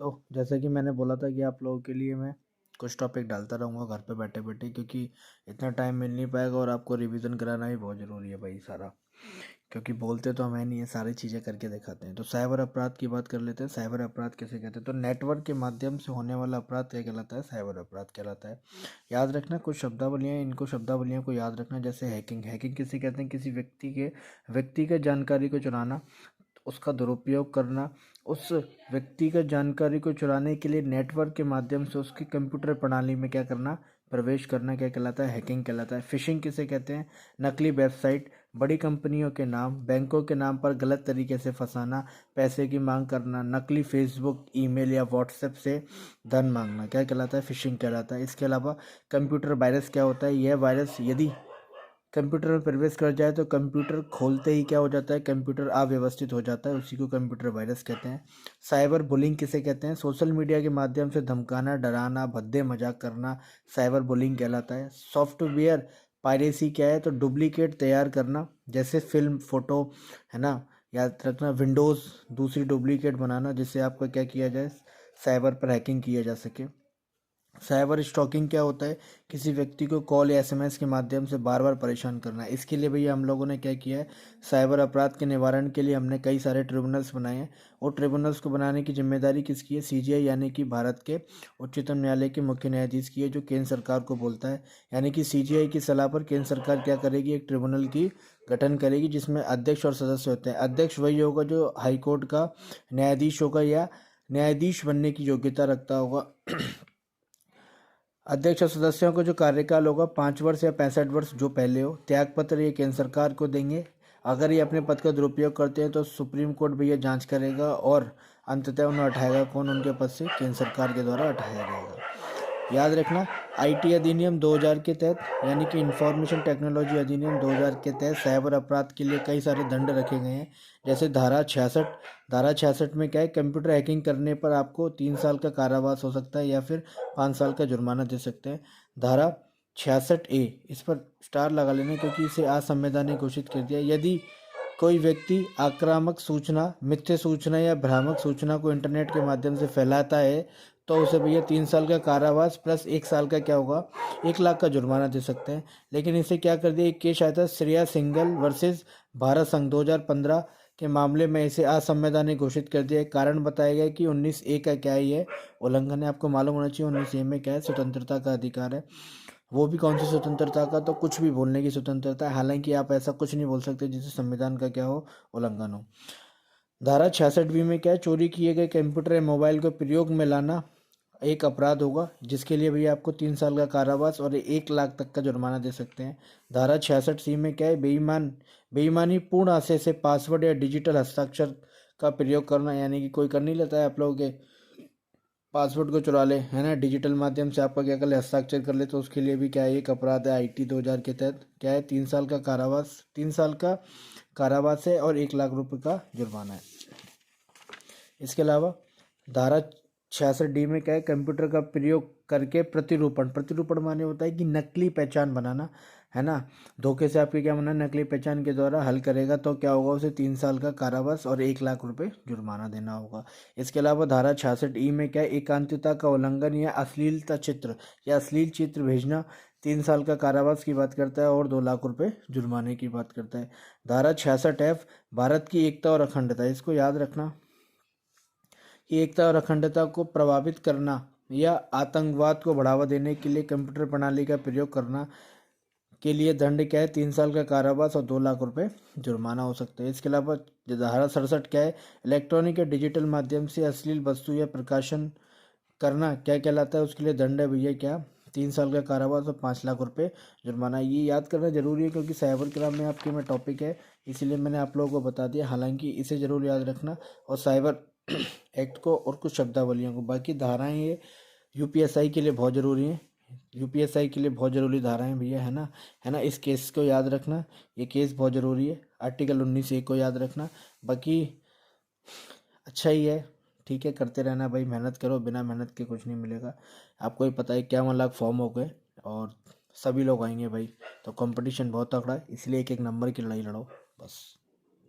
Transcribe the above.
तो जैसे कि मैंने बोला था कि आप लोगों के लिए मैं कुछ टॉपिक डालता रहूँगा घर पे बैठे बैठे, क्योंकि इतना टाइम मिल नहीं पाएगा और आपको रिवीजन कराना भी बहुत ज़रूरी है भाई सारा। क्योंकि बोलते तो हमें नहीं है, सारी चीज़ें करके दिखाते हैं। तो साइबर अपराध की बात कर लेते हैं। साइबर अपराध किसे कहते हैं? तो नेटवर्क के माध्यम से होने वाला अपराध क्या कहलाता है? साइबर अपराध कहलाता है। याद रखना कुछ शब्दावलियाँ, इनको शब्दावलियों को याद रखना। जैसे हैकिंग, हैकिंग किसे कहते हैं? किसी व्यक्तिगत जानकारी को चुराना, उसका दुरुपयोग करना, उस व्यक्तिगत जानकारी को चुराने के लिए नेटवर्क के माध्यम से उसकी कंप्यूटर प्रणाली में क्या करना, प्रवेश करना, क्या कहलाता है? हैकिंग कहलाता है। फिशिंग किसे कहते हैं? नकली वेबसाइट, बड़ी कंपनियों के नाम, बैंकों के नाम पर गलत तरीके से फंसाना, पैसे की मांग करना, नकली फेसबुक, ईमेल या व्हाट्सएप से धन मांगना, क्या कहलाता है? फिशिंग कहलाता है। इसके अलावा कंप्यूटर वायरस क्या होता है? यह वायरस यदि कंप्यूटर में प्रवेश कर जाए तो कंप्यूटर खोलते ही क्या हो जाता है? कंप्यूटर अव्यवस्थित हो जाता है, उसी को कंप्यूटर वायरस कहते हैं। साइबर बुलिंग किसे कहते हैं? सोशल मीडिया के माध्यम से धमकाना, डराना, भद्दे मजाक करना, साइबर बुलिंग कहलाता है। सॉफ्टवेयर पायरेसी क्या है? तो डुप्लीकेट तैयार करना, जैसे फिल्म, फोटो, है ना। याद रखना, विंडोज़ दूसरी डुप्लीकेट बनाना, जिससे आपका क्या किया जाए, साइबर पर हैकिंग किया जा सके। साइबर स्टॉकिंग क्या होता है? किसी व्यक्ति को कॉल या एसएमएस के माध्यम से बार बार परेशान करना है। इसके लिए भैया हम लोगों ने क्या किया है, साइबर अपराध के निवारण के लिए हमने कई सारे ट्रिब्यूनल्स बनाए हैं। और ट्रिब्यूनल्स को बनाने की जिम्मेदारी किसकी है? सीजीआई यानी कि भारत के उच्चतम न्यायालय के मुख्य न्यायाधीश की है, जो केंद्र सरकार को बोलता है। यानी कि सीजीआई की सलाह पर केंद्र सरकार क्या करेगी? एक ट्रिब्यूनल की गठन करेगी, जिसमें अध्यक्ष और सदस्य होते हैं। अध्यक्ष वही होगा जो हाईकोर्ट का न्यायाधीश होगा या न्यायाधीश बनने की योग्यता रखता होगा। अध्यक्ष और सदस्यों को जो कार्यकाल होगा 5 वर्ष या 65 वर्ष जो पहले हो। त्यागपत्र ये केंद्र सरकार को देंगे। अगर ये अपने पद का दुरुपयोग करते हैं तो सुप्रीम कोर्ट भी ये जांच करेगा और अंततः उन्हें हटाएगा। कौन उनके पद से? केंद्र सरकार के द्वारा हटाया जाएगा। याद रखना, आईटी अधिनियम 2000 के तहत, यानी कि इंफॉर्मेशन टेक्नोलॉजी अधिनियम 2000 के तहत साइबर अपराध के लिए कई सारे दंड रखे गए हैं। जैसे धारा 66 में क्या है? कंप्यूटर हैकिंग करने पर आपको 3 साल का कारावास हो सकता है या फिर 5 साल का जुर्माना दे सकते हैं। धारा 66A, इस पर स्टार लगा लेना क्योंकि इसे असंवैधानिक घोषित कर दिया। यदि कोई व्यक्ति आक्रामक सूचना, मिथ्या सूचना या भ्रामक सूचना को इंटरनेट के माध्यम से फैलाता है तो उसे भैया 3 साल का कारावास प्लस 1 साल का क्या होगा, 1 लाख का जुर्माना दे सकते हैं। लेकिन इसे क्या कर दिया, एक केस आया था श्रेया सिंगल वर्सेस भारत संघ 2015 के मामले में, इसे असंवैधानिक घोषित कर दिया। कारण बताया गया कि 19A का क्या ही है, उल्लंघन है। आपको मालूम होना चाहिए 19A में क्या है, स्वतंत्रता का अधिकार है। वो भी कौन सी स्वतंत्रता का? तो कुछ भी बोलने की स्वतंत्रता है। हालांकि आप ऐसा कुछ नहीं बोल सकते जिससे संविधान का क्या हो, उल्लंघन हो। धारा 66B में क्या है? चोरी किए गए कंप्यूटर या मोबाइल को प्रयोग में लाना एक अपराध होगा, जिसके लिए भैया आपको 3 साल का कारावास और 1 लाख तक का जुर्माना दे सकते हैं। धारा 66C में क्या है? बेईमानी पूर्ण आशय से पासवर्ड या डिजिटल हस्ताक्षर का प्रयोग करना, यानी कि कोई कर नहीं लेता है आप लोगों के पासवर्ड को चुरा ले, है ना, डिजिटल माध्यम से आपका क्या कर ले, हस्ताक्षर कर ले, तो उसके लिए भी क्या है, एक अपराध है। आईटी 2000 के तहत क्या है? 3 साल का कारावास है और 1 लाख रुपए का जुर्माना है। इसके अलावा धारा 66D में क्या है? कंप्यूटर का प्रयोग करके प्रतिरूपण माने होता है कि नकली पहचान बनाना, है ना। धोखे से आपके क्या बना, नकली पहचान के द्वारा हल करेगा तो क्या होगा, उसे 3 साल का कारावास और 1 लाख रुपए जुर्माना देना होगा। इसके अलावा धारा 66E में क्या है? एकांतता का उल्लंघन या अश्लील चित्र भेजना, 3 साल का कारावास की बात करता है और 2 लाख रुपए जुर्माने की बात करता है। धारा 66F भारत की एकता और अखंडता, इसको याद रखना कि एकता और अखंडता को प्रभावित करना या आतंकवाद को बढ़ावा देने के लिए कंप्यूटर प्रणाली का प्रयोग करना के लिए दंड क्या है? 3 साल का कारावास और 2 लाख रुपए जुर्माना हो सकता है। इसके अलावा धारा 67 क्या है? इलेक्ट्रॉनिक या डिजिटल माध्यम से अश्लील वस्तु या प्रकाशन करना क्या कहलाता है? उसके लिए दंड है भैया क्या? 3 साल का कारावास और 5 लाख रुपए जुर्माना। ये याद करना जरूरी है क्योंकि साइबर क्राइम में आपके में टॉपिक है, इसीलिए मैंने आप लोगों को बता दिया। हालांकि इसे जरूर याद रखना और साइबर एक्ट को और कुछ शब्दावलियों को। बाकी धाराएं ये यूपीएसआई के लिए बहुत ज़रूरी हैं, यूपीएसआई के लिए बहुत ज़रूरी धाराएं भैया, है ना, है ना। इस केस को याद रखना, ये केस बहुत ज़रूरी है। आर्टिकल 19A को याद रखना। बाकी अच्छा ही है, ठीक है, करते रहना भाई, मेहनत करो, बिना मेहनत के कुछ नहीं मिलेगा। आपको ही पता है 51 लाख फॉर्म हो गए और सभी लोग आएंगे भाई, तो कंपटीशन बहुत तगड़ा है, इसलिए एक एक नंबर की लड़ाई लड़ो बस।